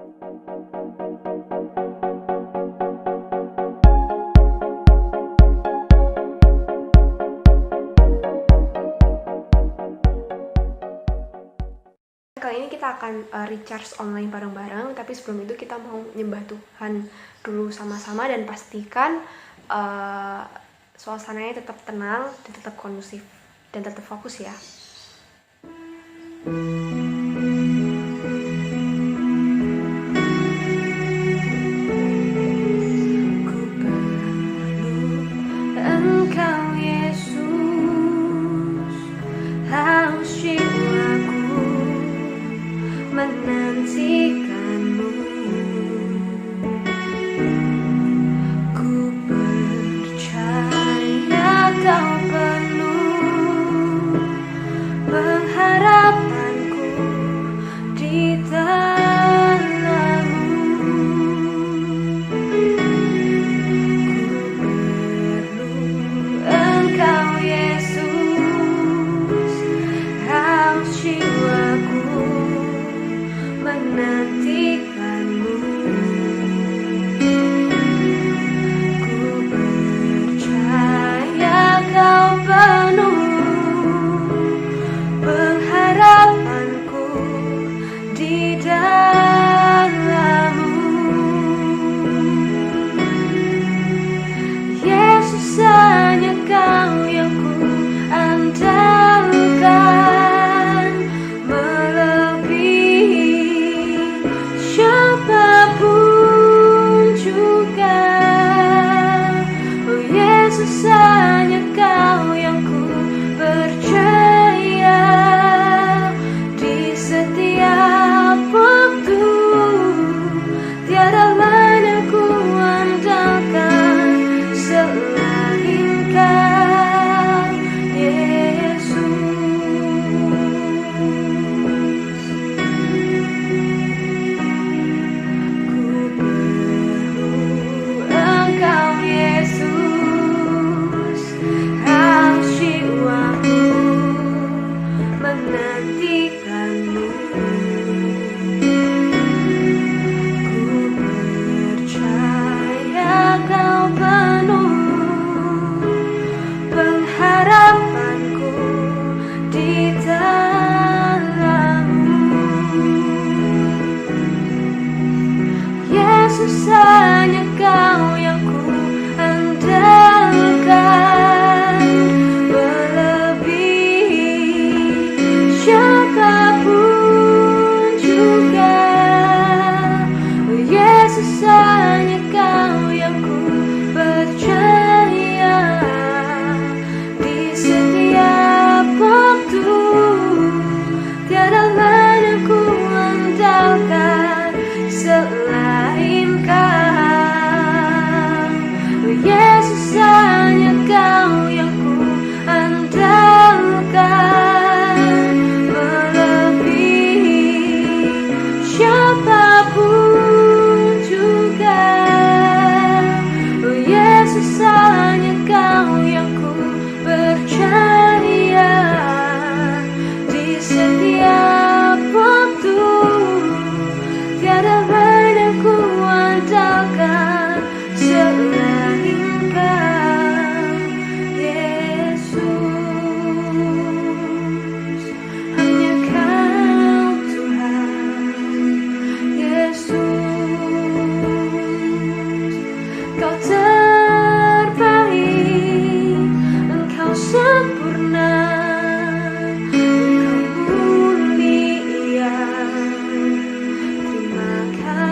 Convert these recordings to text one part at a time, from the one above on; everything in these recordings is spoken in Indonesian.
Kali ini kita akan recharge online bareng-bareng, tapi sebelum itu kita mau nyembah Tuhan dulu sama-sama dan pastikan suasananya tetap tenang dan tetap kondusif dan tetap fokus ya. Engkau Yesus, haus jiwaku menantikanmu. Ku percaya kau penuh pengharapanku di dalam-Mu. Ku perlu Engkau Yesus, haus jiwaku menantikanmu. Ku percaya kau penuh pengharapanku di dalam-Mu. Yesus, hanya Kau yang ku andalkan, siapapun juga. Oh Yesus, hanya Kau yang ku percaya di setiap waktu. Tiada lain yang ku andalkan selain Kau, Yesus. Menantikanmu. Ku percaya kau penuh pengharapanku di dalam-Mu. Yesus, hanya Kau yang ku andalkan, siapapun juga. Oh Yesus, hanya Kau yang ku percaya di setiap waktu. Tiada lain yang ku andalkan selain Kau. Oh Yesus, hanya Kau yang ku andalkan, siapapun juga. Oh Yesus, hanya Kau yang ku percaya di setiap waktu. Tiada lain yang ku andalkan selain Kau, Yesus. Hanya Kau Tuhan, Yesus. Kau terbaik, Engkau sempurna, Engkau mulia. Terima kasih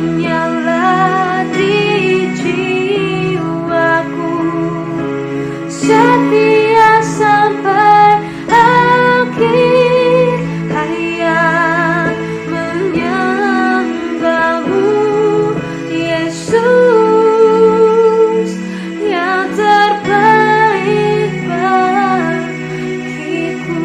menyala di jiwaku, setia sampai akhir hayat, menyembahmu Yesus yang terbaik bagiku.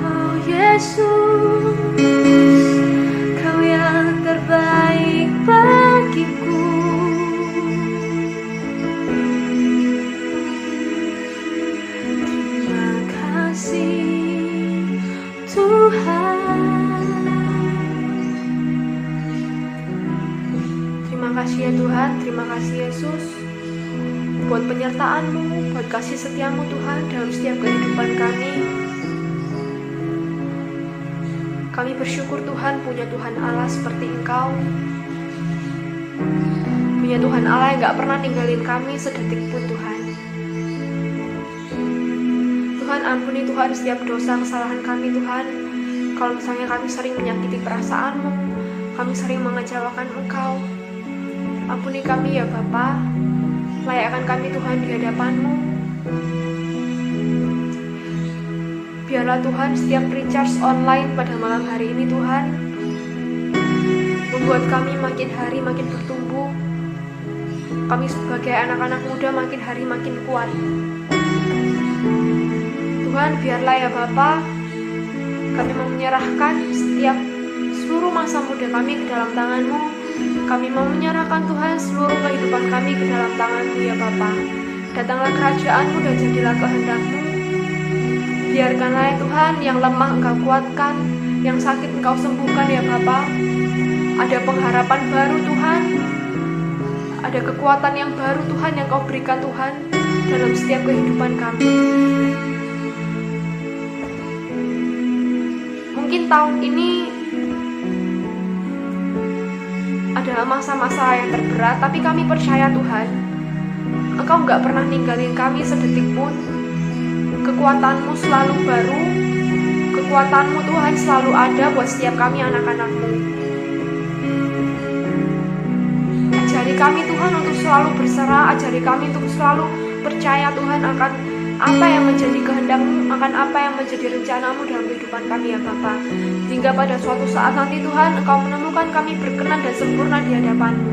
Oh Yesus, Kau yang terbaik bagiku. Terima kasih Tuhan. Terima kasih ya Tuhan, terima kasih Yesus buat penyertaan-Mu, buat kasih setia-Mu Tuhan dalam setiap kehidupan kami. Kami bersyukur Tuhan punya Tuhan Allah seperti Engkau. Punya Tuhan Allah yang gak pernah ninggalin kami sedetik pun Tuhan. Tuhan ampuni Tuhan setiap dosa kesalahan kami Tuhan. Kalau misalnya kami sering menyakiti perasaan-Mu, kami sering mengecewakan Engkau, ampuni kami ya Bapa. Layakkan kami Tuhan di hadapan-Mu. Biarlah Tuhan setiap recharge online pada malam hari ini Tuhan membuat kami makin hari makin bertumbuh. Kami sebagai anak-anak muda makin hari makin kuat. Tuhan biarlah ya Bapa, kami mau menyerahkan setiap seluruh masa muda kami ke dalam tangan-Mu. Kami mau menyerahkan Tuhan seluruh kehidupan kami ke dalam tangan-Mu ya Bapa. Datanglah kerajaan-Mu dan jadilah kehendak-Mu. Biarkanlah ya Tuhan yang lemah Engkau kuatkan, yang sakit Engkau sembuhkan ya Bapa. Ada pengharapan baru Tuhan, ada kekuatan yang baru Tuhan yang Kau berikan Tuhan dalam setiap kehidupan kami. Mungkin tahun ini adalah masa-masa yang terberat, tapi kami percaya Tuhan, Engkau gak pernah ninggalin kami sedetik pun. Kekuatan-Mu selalu baru, kekuatan-Mu Tuhan selalu ada buat setiap kami anak-anak-Mu. Ajari kami Tuhan untuk selalu berserah, ajari kami untuk selalu percaya Tuhan akan apa yang menjadi kehendak-Mu, akan apa yang menjadi rencana-Mu dalam kehidupan kami ya Bapa. Hingga pada suatu saat nanti Tuhan Engkau menemukan kami berkenan dan sempurna di hadapan-Mu.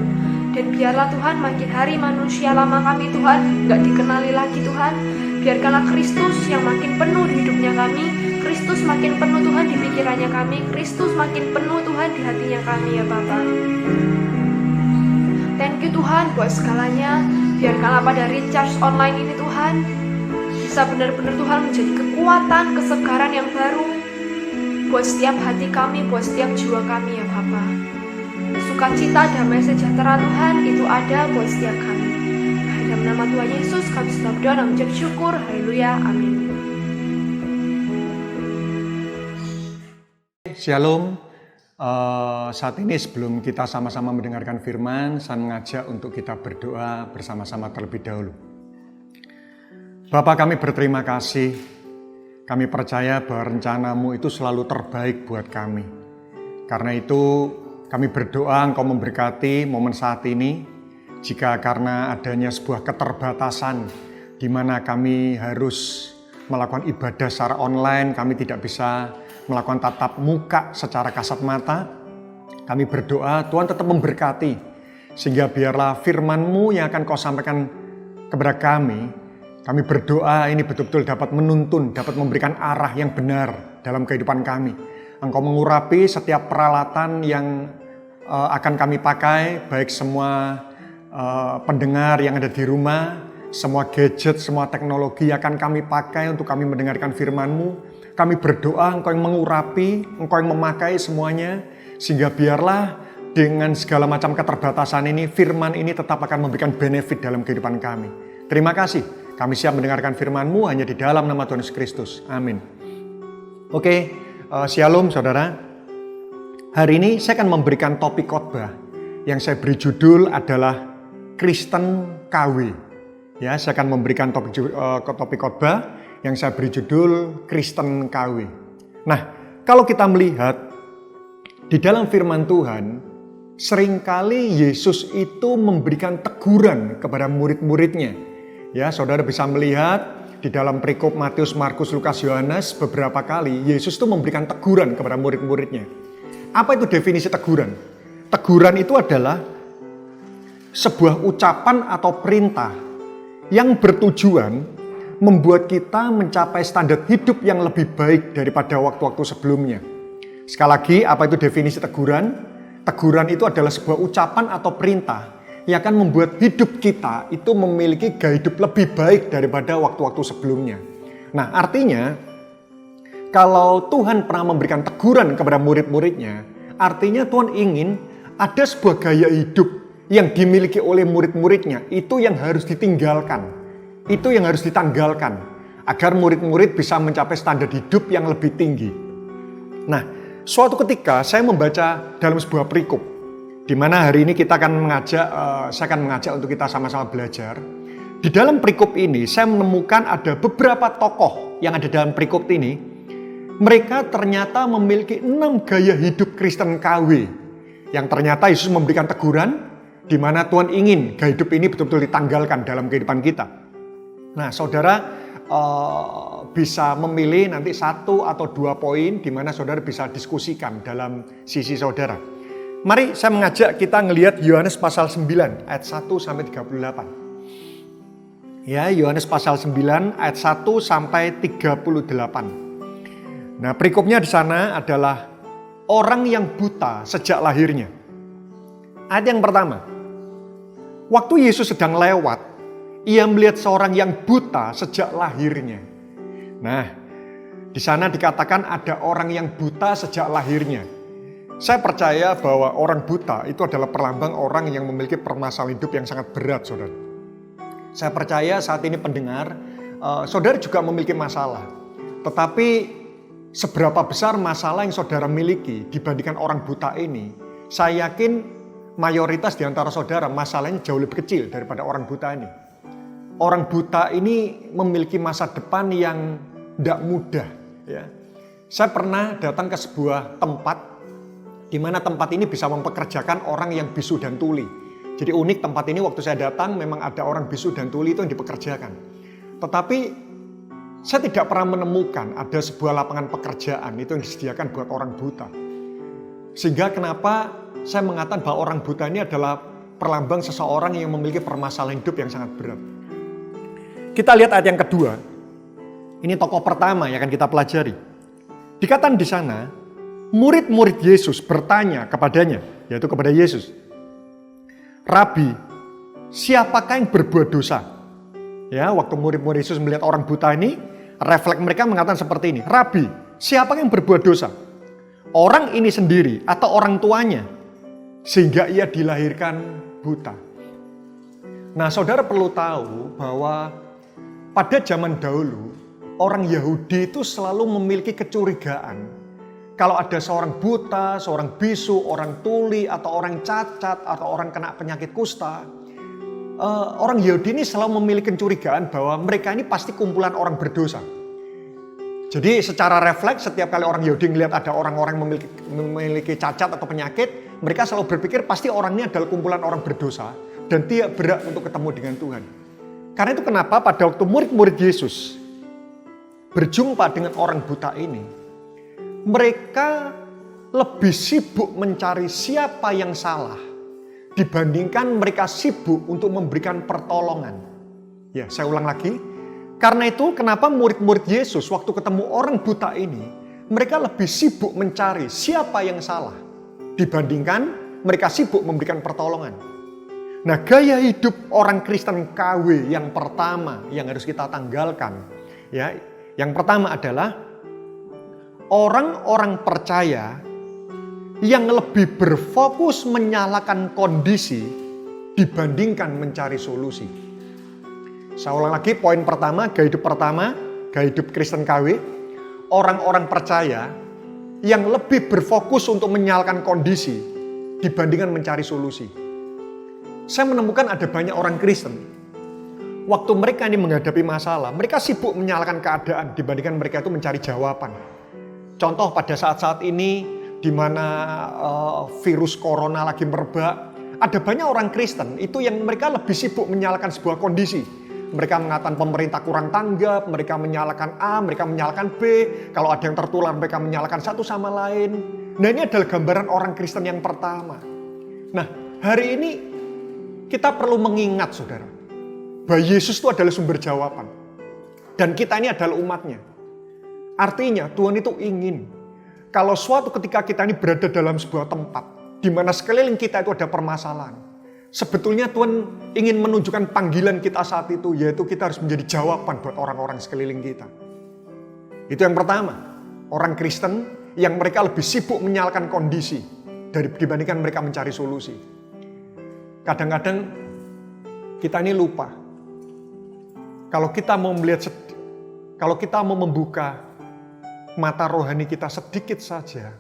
Dan biarlah Tuhan makin hari manusia lama kami Tuhan gak dikenali lagi Tuhan. Biarkanlah Kristus yang makin penuh di hidupnya kami, Kristus makin penuh Tuhan di pikirannya kami, Kristus makin penuh Tuhan di hatinya kami ya Bapa. Thank you Tuhan buat segalanya. Biarkanlah pada recharge online ini Tuhan bisa benar-benar Tuhan menjadi kekuatan, kesegaran yang baru buat setiap hati kami, buat setiap jiwa kami ya Bapa. Sukacita, damai sejahtera Tuhan itu ada buat setiap kami. Dalam nama Tuhan Yesus kami sudah berdoa dan mengucap syukur. Haleluya, amin. Shalom. Saat ini sebelum kita sama-sama mendengarkan firman, saya mengajak untuk kita berdoa bersama-sama terlebih dahulu. Bapa, kami berterima kasih. Kami percaya bahwa rencana-Mu itu selalu terbaik buat kami. Karena itu kami berdoa Engkau memberkati momen saat ini. Jika karena adanya sebuah keterbatasan di mana kami harus melakukan ibadah secara online, kami tidak bisa melakukan tatap muka secara kasat mata, kami berdoa Tuhan tetap memberkati, sehingga biarlah firman-Mu yang akan Kau sampaikan kepada kami berdoa ini betul-betul dapat menuntun, dapat memberikan arah yang benar dalam kehidupan kami. Engkau mengurapi setiap peralatan yang akan kami pakai, baik semua pendengar yang ada di rumah, semua gadget, semua teknologi akan kami pakai untuk kami mendengarkan firman-Mu. Kami berdoa Engkau yang mengurapi, Engkau yang memakai semuanya, sehingga biarlah dengan segala macam keterbatasan ini, firman ini tetap akan memberikan benefit dalam kehidupan kami. Terima kasih, kami siap mendengarkan firman-Mu hanya di dalam nama Tuhan Yesus Kristus. Amin. Oke, shalom saudara. Hari ini saya akan memberikan topik khotbah yang saya beri judul adalah Kristen KW. Ya, saya akan memberikan topik khotbah yang saya beri judul Kristen KW. Nah, kalau kita melihat di dalam firman Tuhan, seringkali Yesus itu memberikan teguran kepada murid-muridnya. Ya, saudara bisa melihat di dalam perikop Matius, Markus, Lukas, Yohanes beberapa kali Yesus itu memberikan teguran kepada murid-muridnya. Apa itu definisi teguran? Teguran itu adalah sebuah ucapan atau perintah yang bertujuan membuat kita mencapai standar hidup yang lebih baik daripada waktu-waktu sebelumnya. Sekali lagi, apa itu definisi teguran? Teguran itu adalah sebuah ucapan atau perintah yang akan membuat hidup kita itu memiliki gaya hidup lebih baik daripada waktu-waktu sebelumnya. Nah, artinya kalau Tuhan pernah memberikan teguran kepada murid-muridnya, artinya Tuhan ingin ada sebuah gaya hidup yang dimiliki oleh murid-muridnya itu yang harus ditinggalkan, itu yang harus ditanggalkan agar murid-murid bisa mencapai standar hidup yang lebih tinggi. Nah, suatu ketika saya membaca dalam sebuah perikop di mana hari ini saya akan mengajak untuk kita sama-sama belajar. Di dalam perikop ini saya menemukan ada beberapa tokoh yang ada dalam perikop ini. Mereka ternyata memiliki 6 gaya hidup Kristen KW yang ternyata Yesus memberikan teguran di mana Tuhan ingin gaya hidup ini betul-betul ditanggalkan dalam kehidupan kita. Nah, saudara bisa memilih nanti 1 atau 2 poin di mana saudara bisa diskusikan dalam sisi saudara. Mari saya mengajak kita ngelihat Yohanes pasal 9 ayat 1 sampai 38. Ya, Yohanes pasal 9 ayat 1 sampai 38. Nah, perikopnya di sana adalah orang yang buta sejak lahirnya. Ayat yang pertama. Waktu Yesus sedang lewat, ia melihat seorang yang buta sejak lahirnya. Nah, di sana dikatakan ada orang yang buta sejak lahirnya. Saya percaya bahwa orang buta itu adalah perlambang orang yang memiliki permasalahan hidup yang sangat berat, saudara. Saya percaya saat ini pendengar, saudara juga memiliki masalah. Tetapi seberapa besar masalah yang saudara miliki dibandingkan orang buta ini, saya yakin mayoritas di antara saudara masalahnya jauh lebih kecil daripada orang buta ini. Orang buta ini memiliki masa depan yang tidak mudah. Ya. Saya pernah datang ke sebuah tempat di mana tempat ini bisa mempekerjakan orang yang bisu dan tuli. Jadi unik tempat ini waktu saya datang memang ada orang bisu dan tuli itu yang dipekerjakan. Tetapi saya tidak pernah menemukan ada sebuah lapangan pekerjaan itu yang disediakan buat orang buta. Sehingga kenapa saya mengatakan bahwa orang buta ini adalah perlambang seseorang yang memiliki permasalahan hidup yang sangat berat. Kita lihat ayat yang kedua. Ini tokoh pertama yang akan kita pelajari. Dikatakan di sana, murid-murid Yesus bertanya kepadanya, yaitu kepada Yesus, Rabi, siapakah yang berbuat dosa? Ya, waktu murid-murid Yesus melihat orang buta ini, refleks mereka mengatakan seperti ini, Rabi, siapakah yang berbuat dosa? Orang ini sendiri atau orang tuanya, sehingga ia dilahirkan buta. Nah, saudara perlu tahu bahwa pada zaman dahulu, orang Yahudi itu selalu memiliki kecurigaan. Kalau ada seorang buta, seorang bisu, orang tuli, atau orang cacat, atau orang kena penyakit kusta, orang Yahudi ini selalu memiliki kecurigaan bahwa mereka ini pasti kumpulan orang berdosa. Jadi secara refleks setiap kali orang Yahudi melihat ada orang-orang memiliki cacat atau penyakit, mereka selalu berpikir pasti orang ini adalah kumpulan orang berdosa dan tidak berhak untuk ketemu dengan Tuhan. Karena itu kenapa pada waktu murid-murid Yesus berjumpa dengan orang buta ini, mereka lebih sibuk mencari siapa yang salah dibandingkan mereka sibuk untuk memberikan pertolongan. Ya, saya ulang lagi. Karena itu kenapa murid-murid Yesus waktu ketemu orang buta ini, mereka lebih sibuk mencari siapa yang salah dibandingkan mereka sibuk memberikan pertolongan. Nah, gaya hidup orang Kristen KW yang pertama yang harus kita tanggalkan, ya, yang pertama adalah orang-orang percaya yang lebih berfokus menyalahkan kondisi dibandingkan mencari solusi. Saya ulang lagi, poin pertama, gaya hidup Kristen KW, orang-orang percaya yang lebih berfokus untuk menyalahkan kondisi dibandingkan mencari solusi. Saya menemukan ada banyak orang Kristen, waktu mereka ini menghadapi masalah, mereka sibuk menyalahkan keadaan dibandingkan mereka itu mencari jawaban. Contoh pada saat-saat ini di mana virus corona lagi merebak, ada banyak orang Kristen itu yang mereka lebih sibuk menyalahkan sebuah kondisi. Mereka mengatakan pemerintah kurang tanggap, mereka menyalahkan A, mereka menyalahkan B. Kalau ada yang tertular, mereka menyalahkan satu sama lain. Nah, ini adalah gambaran orang Kristen yang pertama. Nah, hari ini kita perlu mengingat, saudara, bahwa Yesus itu adalah sumber jawaban. Dan kita ini adalah umatnya. Artinya Tuhan itu ingin kalau suatu ketika kita ini berada dalam sebuah tempat di mana sekeliling kita itu ada permasalahan. Sebetulnya Tuhan ingin menunjukkan panggilan kita saat itu, yaitu kita harus menjadi jawaban buat orang-orang sekeliling kita. Itu yang pertama, orang Kristen yang mereka lebih sibuk menyalahkan kondisi dibandingkan mereka mencari solusi. Kadang-kadang kita ini lupa. Kalau kita mau melihat, kalau kita mau membuka mata rohani kita sedikit saja,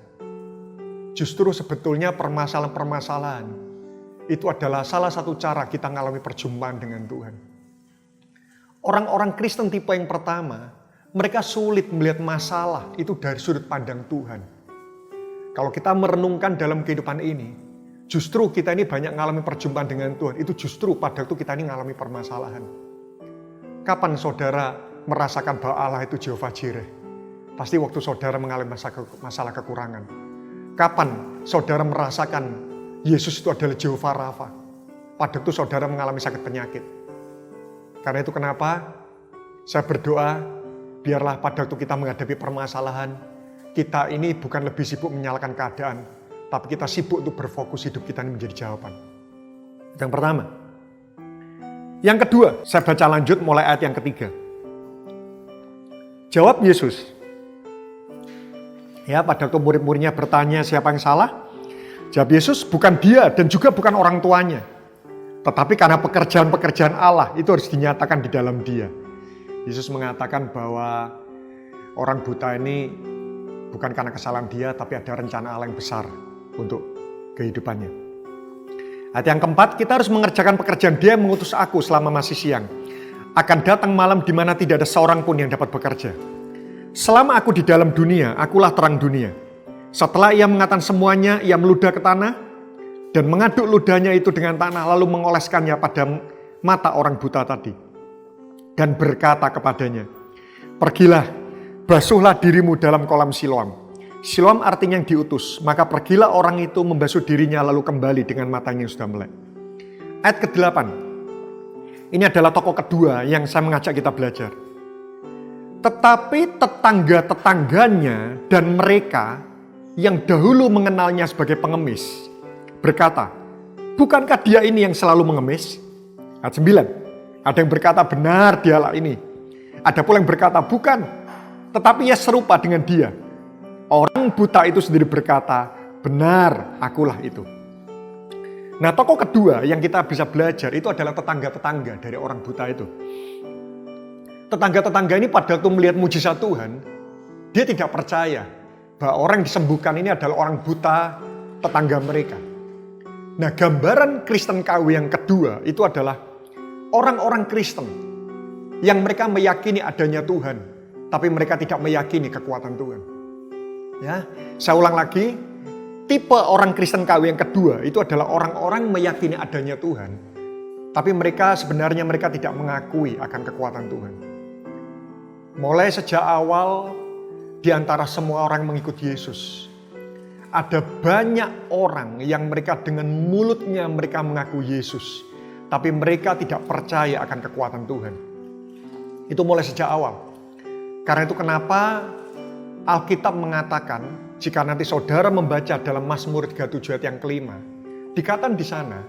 justru sebetulnya permasalahan-permasalahan itu adalah salah satu cara kita mengalami perjumpaan dengan Tuhan. Orang-orang Kristen tipe yang pertama, mereka sulit melihat masalah itu dari sudut pandang Tuhan. Kalau kita merenungkan dalam kehidupan ini, justru kita ini banyak mengalami perjumpaan dengan Tuhan. Itu justru pada waktu kita ini mengalami permasalahan. Kapan saudara merasakan bahwa Allah itu Jehovah Jireh? Pasti waktu saudara mengalami masalah kekurangan. Kapan saudara merasakan Yesus itu adalah Jehovah Rafa? Pada waktu saudara mengalami sakit penyakit. Karena itu kenapa saya berdoa, biarlah pada waktu kita menghadapi permasalahan, kita ini bukan lebih sibuk menyalahkan keadaan, tapi kita sibuk untuk berfokus hidup kita ini menjadi jawaban. Yang pertama. Yang kedua, saya baca lanjut mulai ayat yang ketiga. Jawab Yesus. Ya, pada waktu murid-muridnya bertanya siapa yang salah, jawab Yesus, bukan dia dan juga bukan orang tuanya. Tetapi karena pekerjaan-pekerjaan Allah itu harus dinyatakan di dalam dia. Yesus mengatakan bahwa orang buta ini bukan karena kesalahan dia, tapi ada rencana Allah yang besar untuk kehidupannya. Ayat yang keempat, kita harus mengerjakan pekerjaan dia yang mengutus aku selama masih siang. Akan datang malam di mana tidak ada seorang pun yang dapat bekerja. Selama aku di dalam dunia, akulah terang dunia. Setelah ia mengatakan semuanya, ia meludah ke tanah dan mengaduk ludahnya itu dengan tanah lalu mengoleskannya pada mata orang buta tadi. Dan berkata kepadanya, pergilah, basuhlah dirimu dalam kolam Siloam. Siloam artinya yang diutus, maka pergilah orang itu membasuh dirinya lalu kembali dengan matanya yang sudah melek. Ayat ke-8, ini adalah tokoh kedua yang saya mengajak kita belajar. Tetapi tetangga-tetangganya dan mereka yang dahulu mengenalnya sebagai pengemis berkata, bukankah dia ini yang selalu mengemis? Ayat 9, ada yang berkata benar dialah ini. Ada pula yang berkata bukan, tetapi ia serupa dengan dia. Orang buta itu sendiri berkata, benar akulah itu. Nah, tokoh kedua yang kita bisa belajar itu adalah tetangga-tetangga dari orang buta itu. Tetangga-tetangga ini pada waktu melihat mujizat Tuhan, dia tidak percaya bahwa orang yang disembuhkan ini adalah orang buta tetangga mereka. Nah, gambaran Kristen KW yang kedua itu adalah orang-orang Kristen yang mereka meyakini adanya Tuhan, tapi mereka tidak meyakini kekuatan Tuhan. Ya, saya ulang lagi, tipe orang Kristen KW yang kedua itu adalah orang-orang meyakini adanya Tuhan, tapi mereka sebenarnya mereka tidak mengakui akan kekuatan Tuhan. Mulai sejak awal di antara semua orang mengikut Yesus, ada banyak orang yang mereka dengan mulutnya mereka mengaku Yesus, tapi mereka tidak percaya akan kekuatan Tuhan. Itu mulai sejak awal. Karena itu kenapa Alkitab mengatakan, jika nanti saudara membaca dalam Mazmur 37 ayat yang kelima, dikatakan di sana,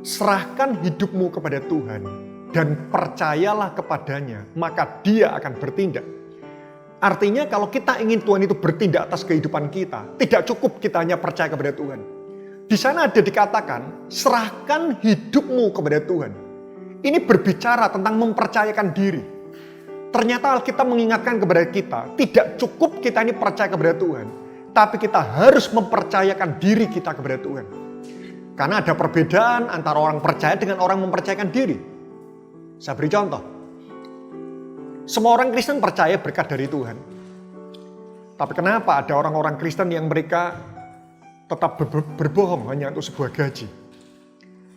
serahkan hidupmu kepada Tuhan dan percayalah kepadanya, maka Dia akan bertindak. Artinya kalau kita ingin Tuhan itu bertindak atas kehidupan kita, tidak cukup kita hanya percaya kepada Tuhan. Di sana ada dikatakan, serahkan hidupmu kepada Tuhan. Ini berbicara tentang mempercayakan diri. Ternyata Alkitab mengingatkan kepada kita, tidak cukup kita ini percaya kepada Tuhan, tapi kita harus mempercayakan diri kita kepada Tuhan. Karena ada perbedaan antara orang percaya dengan orang mempercayakan diri. Saya beri contoh. Semua orang Kristen percaya berkat dari Tuhan. Tapi kenapa ada orang-orang Kristen yang mereka tetap berbohong hanya untuk sebuah gaji?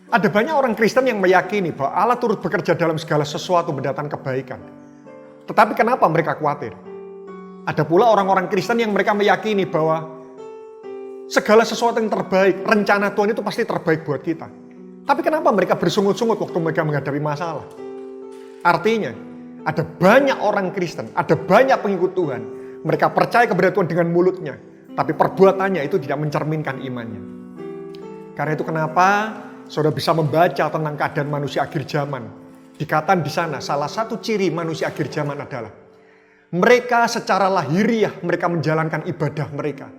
Ada banyak orang Kristen yang meyakini bahwa Allah turut bekerja dalam segala sesuatu mendatangkan kebaikan. Tetapi kenapa mereka khawatir? Ada pula orang-orang Kristen yang mereka meyakini bahwa segala sesuatu yang terbaik, rencana Tuhan itu pasti terbaik buat kita. Tapi kenapa mereka bersungut-sungut waktu mereka menghadapi masalah? Artinya, ada banyak orang Kristen, ada banyak pengikut Tuhan. Mereka percaya kepada Tuhan dengan mulutnya, tapi perbuatannya itu tidak mencerminkan imannya. Karena itu kenapa saudara bisa membaca tentang keadaan manusia akhir zaman. Dikatakan di sana, salah satu ciri manusia akhir zaman adalah mereka secara lahiriah mereka menjalankan ibadah mereka.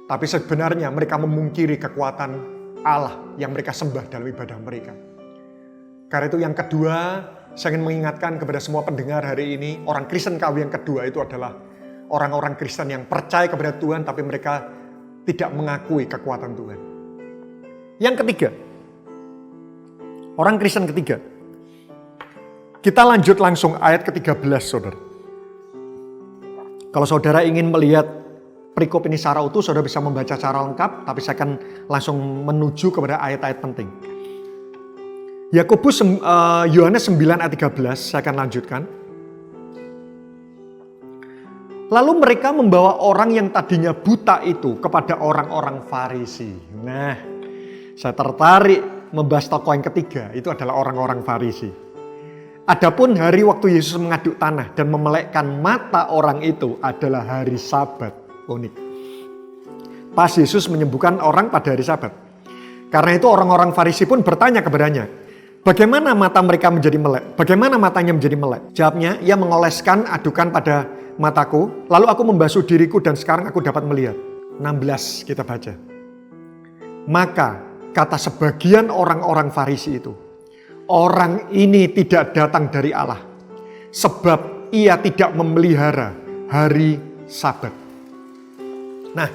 Tapi sebenarnya mereka memungkiri kekuatan Allah yang mereka sembah dalam ibadah mereka. Karena itu yang kedua, saya ingin mengingatkan kepada semua pendengar hari ini, orang Kristen KW yang kedua itu adalah orang-orang Kristen yang percaya kepada Tuhan tapi mereka tidak mengakui kekuatan Tuhan. Yang ketiga, orang Kristen ketiga. Kita lanjut langsung ayat ke-13, saudara. Kalau saudara ingin melihat perikop ini secara utuh, saudara bisa membaca secara lengkap, tapi saya akan langsung menuju kepada ayat-ayat penting. Yohanes 9 ayat 13, saya akan lanjutkan. Lalu mereka membawa orang yang tadinya buta itu kepada orang-orang Farisi. Nah, saya tertarik membahas tokoh yang ketiga, itu adalah orang-orang Farisi. Adapun hari waktu Yesus mengaduk tanah dan memelekkan mata orang itu adalah hari Sabat. Unik. Pas Yesus menyembuhkan orang pada hari Sabat. Karena itu orang-orang Farisi pun bertanya kepadanya, bagaimana mata mereka menjadi melek? Bagaimana matanya menjadi melek? Jawabnya, ia mengoleskan adukan pada mataku, lalu aku membasuh diriku dan sekarang aku dapat melihat. 16 kita baca. Maka kata sebagian orang-orang Farisi itu, orang ini tidak datang dari Allah, sebab ia tidak memelihara hari Sabat. Nah,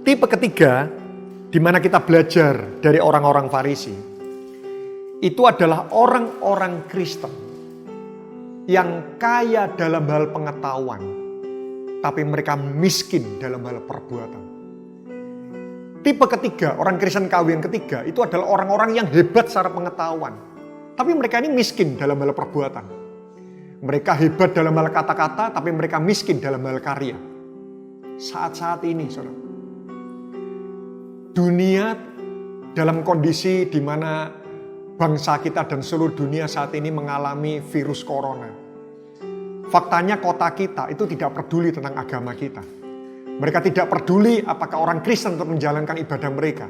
tipe ketiga di mana kita belajar dari orang-orang Farisi, itu adalah orang-orang Kristen yang kaya dalam hal pengetahuan, tapi mereka miskin dalam hal perbuatan. Tipe ketiga, orang Kristen KW yang ketiga, itu adalah orang-orang yang hebat secara pengetahuan, tapi mereka ini miskin dalam hal perbuatan. Mereka hebat dalam hal kata-kata, tapi mereka miskin dalam hal karya. Saat-saat ini, saudara, dunia dalam kondisi di mana bangsa kita dan seluruh dunia saat ini mengalami virus corona. Faktanya kota kita itu tidak peduli tentang agama kita. Mereka tidak peduli apakah orang Kristen untuk menjalankan ibadah mereka.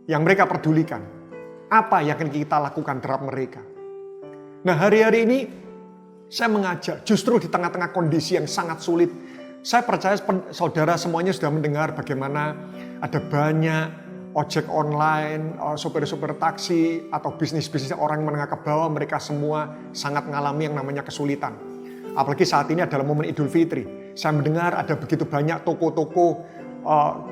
Yang mereka pedulikan, apa yang akan kita lakukan terhadap mereka. Nah, hari-hari ini saya mengajak justru di tengah-tengah kondisi yang sangat sulit. Saya percaya saudara semuanya sudah mendengar bagaimana ada banyak ojek online, sopir-sopir taksi, atau bisnis-bisnis orang menengah ke bawah, mereka semua sangat mengalami yang namanya kesulitan. Apalagi saat ini adalah momen Idul Fitri. Saya mendengar ada begitu banyak toko-toko,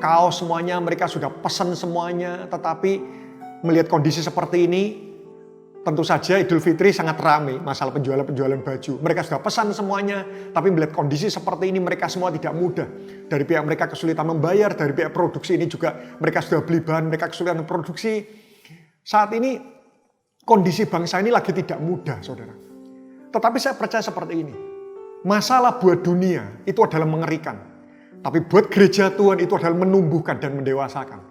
kaos semuanya, mereka sudah pesan semuanya. Tetapi melihat kondisi seperti ini, tentu saja Idul Fitri sangat ramai masalah penjualan baju. Mereka sudah pesan semuanya, tapi melihat kondisi seperti ini mereka semua tidak mudah. Dari pihak mereka kesulitan membayar, dari pihak produksi ini juga mereka sudah beli bahan, mereka kesulitan memproduksi. Saat ini kondisi bangsa ini lagi tidak mudah, saudara. Tetapi saya percaya seperti ini. Masalah buat dunia itu adalah mengerikan. Tapi buat gereja Tuhan itu adalah menumbuhkan dan mendewasakan.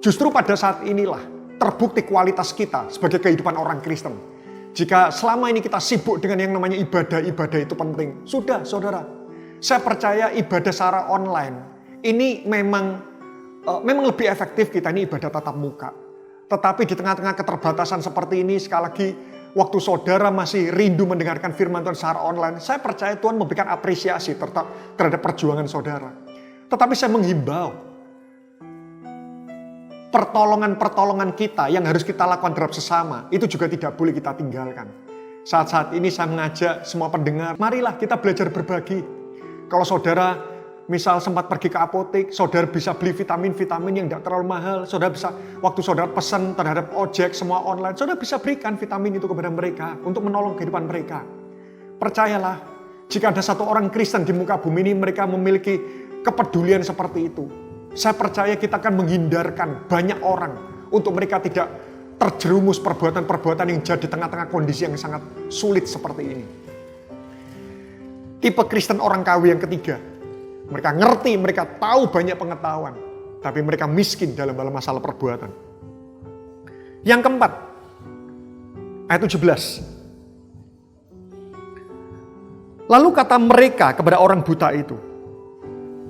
Justru pada saat inilah terbukti kualitas kita sebagai kehidupan orang Kristen. Jika selama ini kita sibuk dengan yang namanya ibadah itu penting. Sudah, saudara. Saya percaya ibadah secara online ini memang lebih efektif kita ini ibadah tatap muka. Tetapi di tengah-tengah keterbatasan seperti ini, sekali lagi, waktu saudara masih rindu mendengarkan firman Tuhan secara online, saya percaya Tuhan memberikan apresiasi terhadap perjuangan saudara. Tetapi saya menghimbau, pertolongan-pertolongan kita yang harus kita lakukan terhadap sesama, itu juga tidak boleh kita tinggalkan. Saat-saat ini saya mengajak semua pendengar, marilah kita belajar berbagi. Kalau saudara misal sempat pergi ke apotek, saudara bisa beli vitamin-vitamin yang tidak terlalu mahal. Saudara bisa, waktu saudara pesan terhadap ojek, semua online, saudara bisa berikan vitamin itu kepada mereka untuk menolong kehidupan mereka. Percayalah, jika ada satu orang Kristen di muka bumi ini, mereka memiliki kepedulian seperti itu. Saya percaya kita akan menghindarkan banyak orang untuk mereka tidak terjerumus perbuatan-perbuatan yang jadi di tengah-tengah kondisi yang sangat sulit seperti ini. Tipe Kristen orang KW yang ketiga, mereka ngerti, mereka tahu banyak pengetahuan, tapi mereka miskin dalam masalah perbuatan. Yang keempat, ayat 17. Lalu kata mereka kepada orang buta itu,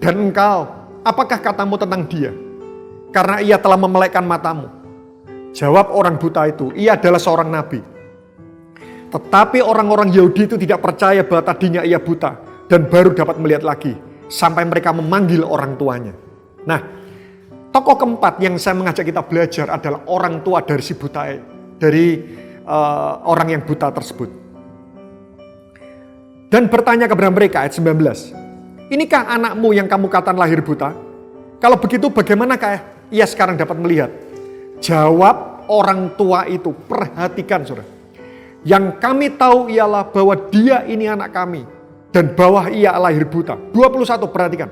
dan engkau, apakah katamu tentang dia? Karena ia telah memelekkan matamu. Jawab orang buta itu, ia adalah seorang nabi. Tetapi orang-orang Yahudi itu tidak percaya bahwa tadinya ia buta dan baru dapat melihat lagi. Sampai mereka memanggil orang tuanya. Nah, tokoh keempat yang saya mengajak kita belajar adalah orang tua dari si buta, dari orang yang buta tersebut. Dan bertanya kepada mereka, ayat 19. Inikah anakmu yang kamu katakan lahir buta? Kalau begitu bagaimanakah ia sekarang dapat melihat? Jawab orang tua itu, perhatikan saudara. Yang kami tahu ialah bahwa dia ini anak kami dan bahwa ia lahir buta. 21, perhatikan.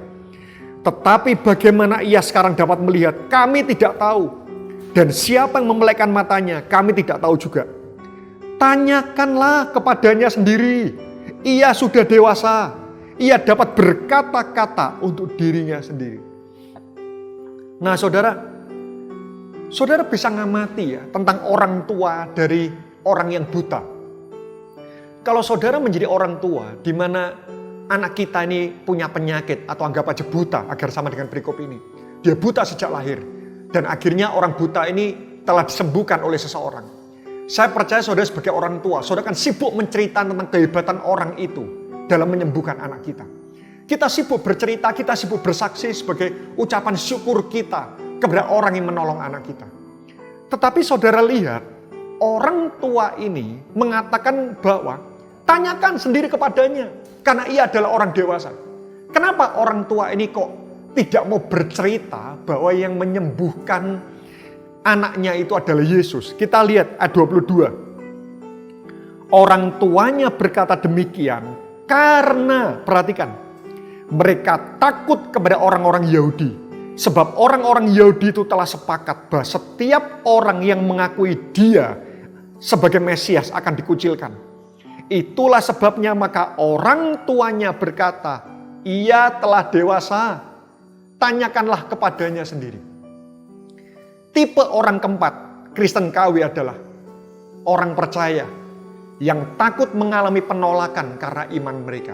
Tetapi bagaimana ia sekarang dapat melihat, kami tidak tahu. Dan siapa yang memelekkan matanya, kami tidak tahu juga. Tanyakanlah kepadanya sendiri. Ia sudah dewasa. Ia dapat berkata-kata untuk dirinya sendiri. Nah saudara bisa ngamati ya tentang orang tua dari orang yang buta. Kalau saudara menjadi orang tua di mana anak kita ini punya penyakit atau anggap aja buta agar sama dengan perikop ini. Dia buta sejak lahir dan akhirnya orang buta ini telah disembuhkan oleh seseorang. Saya percaya saudara sebagai orang tua, saudara kan sibuk menceritakan tentang kehebatan orang itu dalam menyembuhkan anak kita. Kita sibuk bercerita, kita sibuk bersaksi sebagai ucapan syukur kita kepada orang yang menolong anak kita. Tetapi saudara lihat, orang tua ini mengatakan bahwa tanyakan sendiri kepadanya karena ia adalah orang dewasa. Kenapa orang tua ini kok tidak mau bercerita bahwa yang menyembuhkan anaknya itu adalah Yesus? Kita lihat ayat 22. Orang tuanya berkata demikian karena, perhatikan, mereka takut kepada orang-orang Yahudi. Sebab orang-orang Yahudi itu telah sepakat bahwa setiap orang yang mengakui dia sebagai Mesias akan dikucilkan. Itulah sebabnya maka orang tuanya berkata, ia telah dewasa, tanyakanlah kepadanya sendiri. Tipe orang keempat, Kristen KW adalah orang percaya yang takut mengalami penolakan karena iman mereka.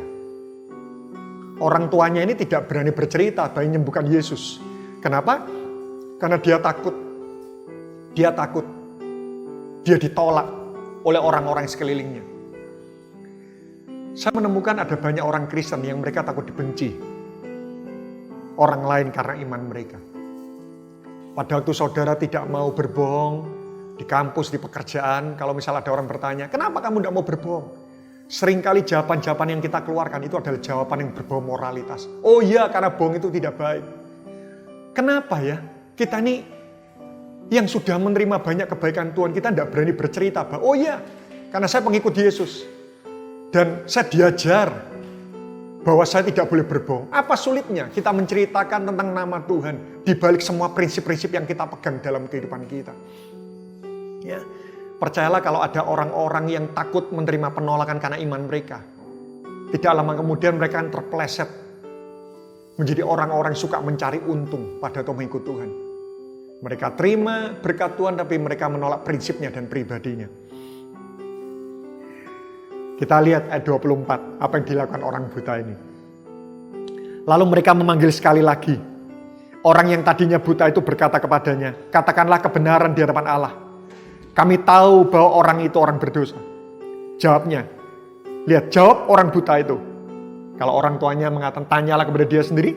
Orang tuanya ini tidak berani bercerita bahwa menyembuhkan Yesus. Kenapa? Karena dia takut. Dia takut. Dia ditolak oleh orang-orang sekelilingnya. Saya menemukan ada banyak orang Kristen yang mereka takut dibenci orang lain karena iman mereka. Pada waktu saudara tidak mau berbohong di kampus, di pekerjaan, kalau misalnya ada orang bertanya, kenapa kamu tidak mau berbohong? Seringkali jawaban-jawaban yang kita keluarkan itu adalah jawaban yang berbau moralitas. Oh iya, karena bohong itu tidak baik. Kenapa ya? Kita ini yang sudah menerima banyak kebaikan Tuhan, kita tidak berani bercerita bahwa oh iya, karena saya pengikut Yesus. Dan saya diajar bahwa saya tidak boleh berbohong. Apa sulitnya kita menceritakan tentang nama Tuhan di balik semua prinsip-prinsip yang kita pegang dalam kehidupan kita? Ya. Percayalah kalau ada orang-orang yang takut menerima penolakan karena iman mereka. Tidak lama kemudian mereka akan terpeleset. Menjadi orang-orang yang suka mencari untung pada mengikut Tuhan. Mereka terima berkat Tuhan tapi mereka menolak prinsipnya dan pribadinya. Kita lihat ayat 24, apa yang dilakukan orang buta ini. Lalu mereka memanggil sekali lagi. Orang yang tadinya buta itu berkata kepadanya, katakanlah kebenaran di hadapan Allah. Kami tahu bahwa orang itu orang berdosa. Jawabnya, lihat jawab orang buta itu. Kalau orang tuanya mengatakan tanyalah kepada dia sendiri.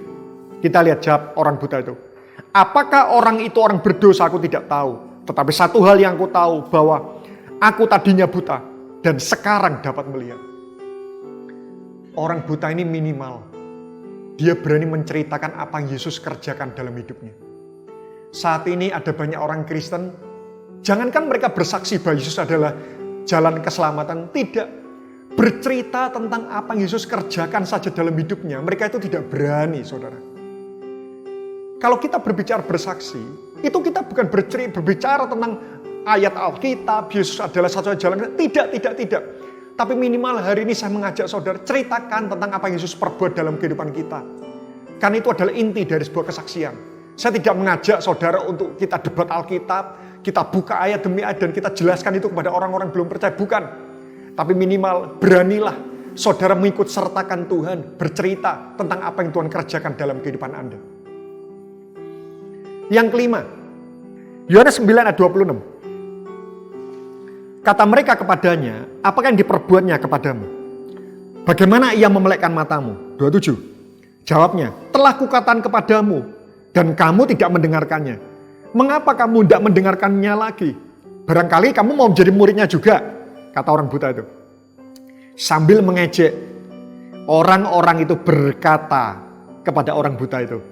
Kita lihat jawab orang buta itu. Apakah orang itu orang berdosa aku tidak tahu. Tetapi satu hal yang aku tahu bahwa aku tadinya buta dan sekarang dapat melihat. Orang buta ini minimal. dia berani menceritakan apa yang Yesus kerjakan dalam hidupnya. Saat ini ada banyak orang Kristen, jangankan mereka bersaksi bahwa Yesus adalah jalan keselamatan, tidak. Bercerita tentang apa yang Yesus kerjakan saja dalam hidupnya, mereka itu tidak berani, saudara. Kalau kita berbicara bersaksi, itu kita bukan berbicara tentang ayat Alkitab, Yesus adalah satu jalan. Tidak. Tapi minimal hari ini saya mengajak saudara, ceritakan tentang apa yang Yesus perbuat dalam kehidupan kita. Karena itu adalah inti dari sebuah kesaksian. Saya tidak mengajak saudara untuk kita debat Alkitab, kita buka ayat demi ayat dan kita jelaskan itu kepada orang-orang belum percaya. Bukan. Tapi minimal beranilah saudara mengikut sertakan Tuhan, bercerita tentang apa yang Tuhan kerjakan dalam kehidupan Anda. Yang kelima, Yohanes 9 ayat 26. Kata mereka kepadanya, apakah yang diperbuatnya kepadamu? Bagaimana ia memelekkan matamu? 27. Jawabnya, telah kukatakan kepadamu dan kamu tidak mendengarkannya. Mengapa kamu tidak mendengarkannya lagi? Barangkali kamu mau menjadi muridnya juga. Kata orang buta itu. Sambil mengejek, orang-orang itu berkata kepada orang buta itu,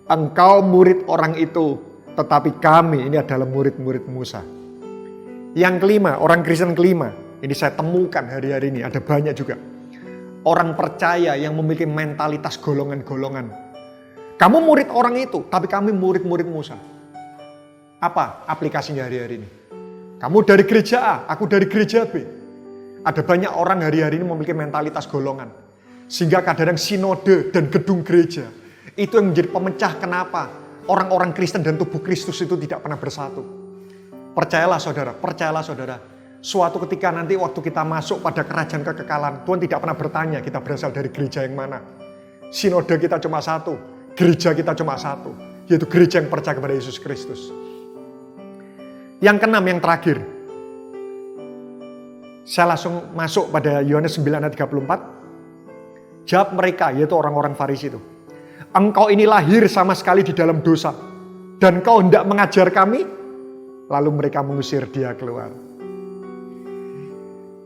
engkau murid orang itu, tetapi kami ini adalah murid-murid Musa. Yang kelima, orang Kristen kelima, ini saya temukan hari-hari ini, ada banyak juga. Orang percaya yang memiliki mentalitas golongan-golongan. Kamu murid orang itu, tapi kami murid-murid Musa. Apa aplikasinya hari-hari ini? Kamu dari gereja A, aku dari gereja B. Ada banyak orang hari-hari ini memiliki mentalitas golongan. Sehingga kadang-kadang sinode dan gedung gereja. Itu yang menjadi pemecah kenapa orang-orang Kristen dan tubuh Kristus itu tidak pernah bersatu. Percayalah saudara. Suatu ketika nanti waktu kita masuk pada kerajaan kekekalan, Tuhan tidak pernah bertanya kita berasal dari gereja yang mana. Sinode kita cuma satu, gereja kita cuma satu. Yaitu gereja yang percaya kepada Yesus Kristus. Yang keenam, yang terakhir. Saya langsung masuk pada Yohanes 9 ayat 34. Jawab mereka, yaitu orang-orang Farisi itu. Engkau ini lahir sama sekali di dalam dosa. Dan kau hendak mengajar kami? Lalu mereka mengusir dia keluar.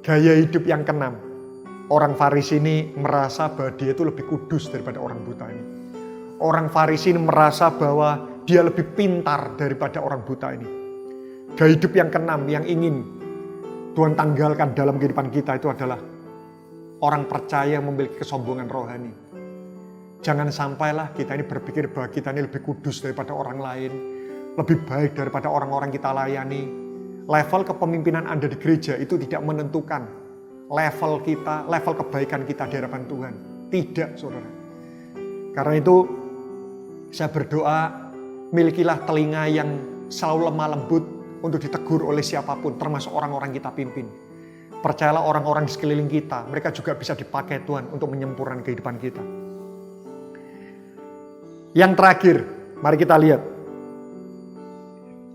Gaya hidup yang keenam. Orang Farisi ini merasa bahwa dia itu lebih kudus daripada orang buta ini. Orang Farisi ini merasa bahwa dia lebih pintar daripada orang buta ini. Gaya hidup yang keenam yang ingin Tuhan tanggalkan dalam kehidupan kita itu adalah orang percaya yang memiliki kesombongan rohani. Jangan sampailah kita ini berpikir bahwa kita ini lebih kudus daripada orang lain, lebih baik daripada orang-orang kita layani. Level kepemimpinan Anda di gereja itu tidak menentukan level kita, level kebaikan kita di hadapan Tuhan. Tidak, saudara. Karena itu saya berdoa, milikilah telinga yang selalu lemah lembut untuk ditegur oleh siapapun, termasuk orang-orang kita pimpin. Percayalah orang-orang di sekeliling kita, mereka juga bisa dipakai Tuhan untuk menyempurnakan kehidupan kita. Yang terakhir, mari kita lihat.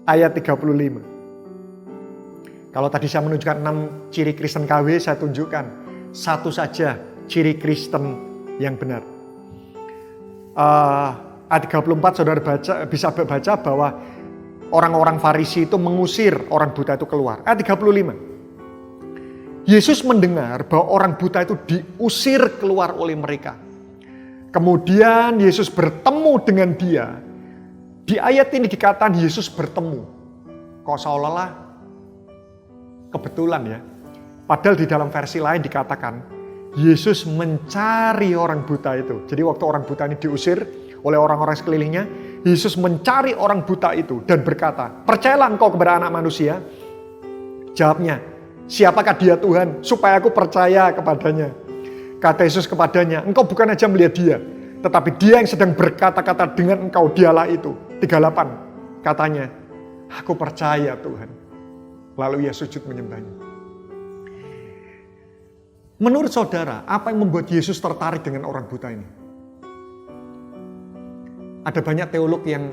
Ayat 35. Kalau tadi saya menunjukkan 6 ciri Kristen KW, saya tunjukkan satu saja ciri Kristen yang benar. Ayat 34 saudara bisa baca bahwa orang-orang Farisi itu mengusir orang buta itu keluar. Ayat 35. Yesus mendengar bahwa orang buta itu diusir keluar oleh mereka. Kemudian Yesus bertemu dengan dia. Di ayat ini dikatakan Yesus bertemu. Kok seolah-olah kebetulan ya. Padahal di dalam versi lain dikatakan Yesus mencari orang buta itu. Jadi waktu orang buta ini diusir oleh orang-orang sekelilingnya, Yesus mencari orang buta itu dan berkata, percayalah engkau kepada anak manusia? Jawabnya, siapakah dia Tuhan supaya aku percaya kepadanya? Kata Yesus kepadanya, engkau bukan aja melihat dia, tetapi dia yang sedang berkata-kata dengan engkau, dialah itu. 38 katanya, aku percaya Tuhan. Lalu ia sujud menyembahnya. Menurut saudara, apa yang membuat Yesus tertarik dengan orang buta ini? Ada banyak teolog yang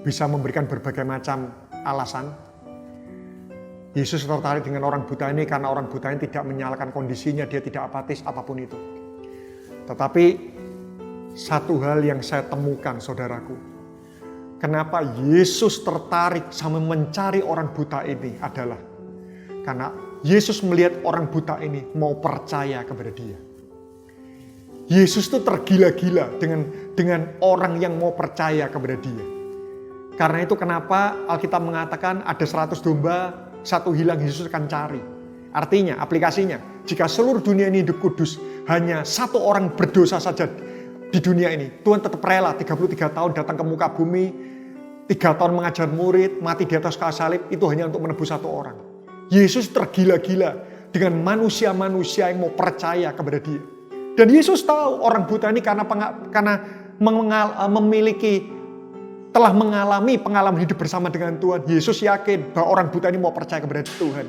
bisa memberikan berbagai macam alasan. Yesus tertarik dengan orang buta ini karena orang buta ini tidak menyalahkan kondisinya, dia tidak apatis apapun itu. Tetapi satu hal yang saya temukan saudaraku, kenapa Yesus tertarik sama mencari orang buta ini adalah karena Yesus melihat orang buta ini mau percaya kepada dia. Yesus itu tergila-gila dengan orang yang mau percaya kepada dia. Karena itu kenapa Alkitab mengatakan ada 100 domba, satu hilang Yesus akan cari. Artinya, aplikasinya, jika seluruh dunia ini hidup kudus, hanya satu orang berdosa saja di dunia ini, Tuhan tetap rela 33 tahun datang ke muka bumi, 3 tahun mengajar murid, mati di atas kayu salib, itu hanya untuk menebus satu orang. Yesus tergila-gila dengan manusia-manusia yang mau percaya kepada dia. Dan Yesus tahu orang buta ini karena telah mengalami pengalaman hidup bersama dengan Tuhan. Yesus yakin bahwa orang buta ini mau percaya kepada Tuhan.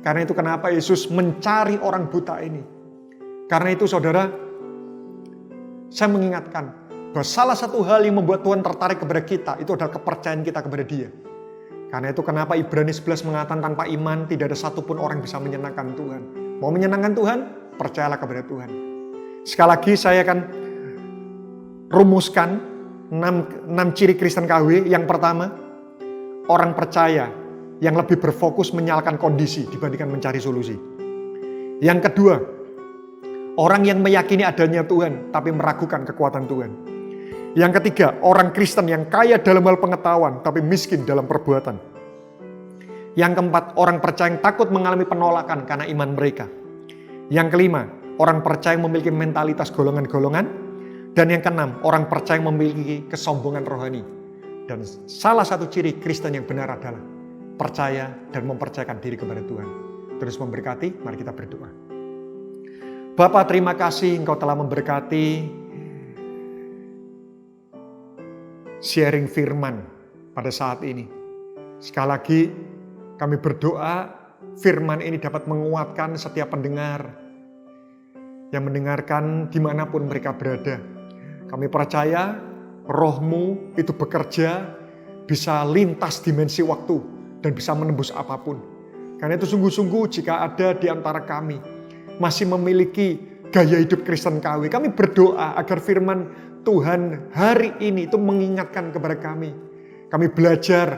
Karena itu kenapa Yesus mencari orang buta ini. Karena itu saudara, saya mengingatkan bahwa salah satu hal yang membuat Tuhan tertarik kepada kita itu adalah kepercayaan kita kepada dia. Karena itu kenapa Ibrani 11 mengatakan tanpa iman tidak ada satupun orang bisa menyenangkan Tuhan. Mau menyenangkan Tuhan? Percayalah kepada Tuhan. Sekali lagi saya akan rumuskan 6 ciri Kristen KW. Yang pertama, orang percaya yang lebih berfokus menyalahkan kondisi dibandingkan mencari solusi. Yang kedua, orang yang meyakini adanya Tuhan tapi meragukan kekuatan Tuhan. Yang ketiga, orang Kristen yang kaya dalam hal pengetahuan tapi miskin dalam perbuatan. Yang keempat, orang percaya yang takut mengalami penolakan karena iman mereka. Yang kelima, orang percaya yang memiliki mentalitas golongan-golongan. Dan yang keenam, orang percaya yang memiliki kesombongan rohani. Dan salah satu ciri Kristen yang benar adalah percaya dan mempercayakan diri kepada Tuhan. Terus memberkati, mari kita berdoa. Bapa, terima kasih Engkau telah memberkati sharing firman pada saat ini. Sekali lagi kami berdoa firman ini dapat menguatkan setiap pendengar yang mendengarkan dimanapun mereka berada. Kami percaya Roh-Mu itu bekerja bisa lintas dimensi waktu dan bisa menembus apapun. Karena itu sungguh-sungguh jika ada di antara kami masih memiliki gaya hidup Kristen KW, kami berdoa agar firman Tuhan hari ini itu mengingatkan kepada kami. Kami belajar